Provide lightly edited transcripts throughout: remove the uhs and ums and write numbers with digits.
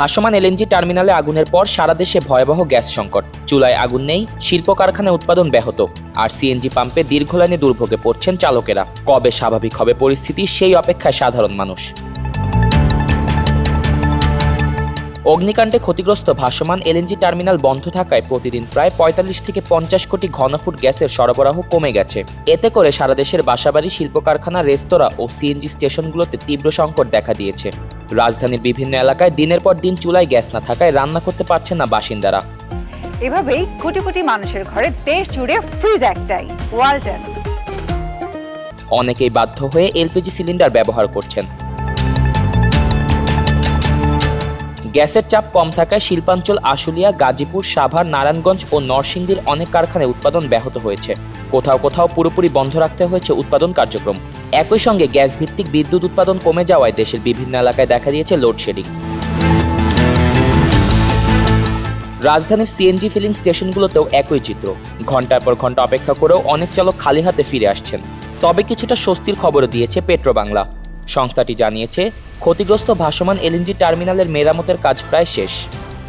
ভাসমান এলএনজি টার্মিনালে আগুনের পর সারা দেশে ভয়াবহ গ্যাস সংকট। চুলায় আগুন নেই, শিল্প কারখানায় উৎপাদন ব্যাহত, আর সিএনজি পাম্পে দীর্ঘ লাইনে দুর্ভোগে পড়ছেন চালকেরা। কবে স্বাভাবিক হবে পরিস্থিতি, সেই অপেক্ষায় সাধারণ মানুষ। অগ্নিকাণ্ডে ক্ষতিগ্রস্ত ভাসমান এলএনজি টার্মিনাল বন্ধ থাকায় প্রতিদিন প্রায় ৪৫ থেকে ৫০ কোটি ঘনফুট গ্যাসের সরবরাহ কমে গেছে। এতে করে সারা দেশের বাসাবাড়ি, শিল্প কারখানা, রেস্তোরাঁ ও সিএনজি স্টেশনগুলোতে তীব্র সংকট দেখা দিয়েছে। রাজধানীর বিভিন্ন এলাকায় দিনের পর দিন চুলায় গ্যাস না থাকায় রান্না করতে পারছেন না বাসিন্দারা। এভাবেই কোটি কোটি মানুষের ঘরে দেশ জুড়ে ফ্রিজ একটাই, ওয়ালটন। অনেকেই বাধ্য হয়ে এলপিজি সিলিন্ডার ব্যবহার করছেন। গ্যাসের চাপ কম থাকায় শিল্পাঞ্চল আশুলিয়া, গাজীপুর, সাভার, নারায়ণগঞ্জ ও নরসিংদীর অনেক কারখানায় উৎপাদন ব্যাহত হয়েছে। কোথাও কোথাও পুরোপুরি বন্ধ রাখতে হয়েছে উৎপাদন কার্যক্রম। একই সঙ্গে গ্যাস ভিত্তিক বিদ্যুৎ উৎপাদন কমে যাওয়ায় দেশের বিভিন্ন এলাকায় দেখা দিয়েছে লোডশেডিং। রাজধানীর সিএনজি ফিলিং স্টেশনগুলোতেও একই চিত্র। ঘন্টার পর ঘন্টা অপেক্ষা করেও অনেক চালক খালি হাতে ফিরে আসছেন। তবে কিছুটা স্বস্তির খবরও দিয়েছে পেট্রোবাংলা। সংস্থাটি জানিয়েছে, ক্ষতিগ্রস্ত ভাসমান এলএনজি টার্মিনালের মেরামতের কাজ প্রায় শেষ।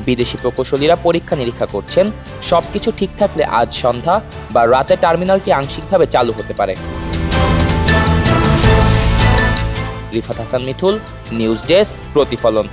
বিদেশি প্রকৌশলীরা পরীক্ষা নিরীক্ষা করছেন। সবকিছু ঠিক থাকলে আজ সন্ধ্যা বা রাতে টার্মিনালটি আংশিকভাবে চালু হতে পারে। রিফাত হাসান মিথুল, নিউজ ডেস্ক, প্রতিফলন।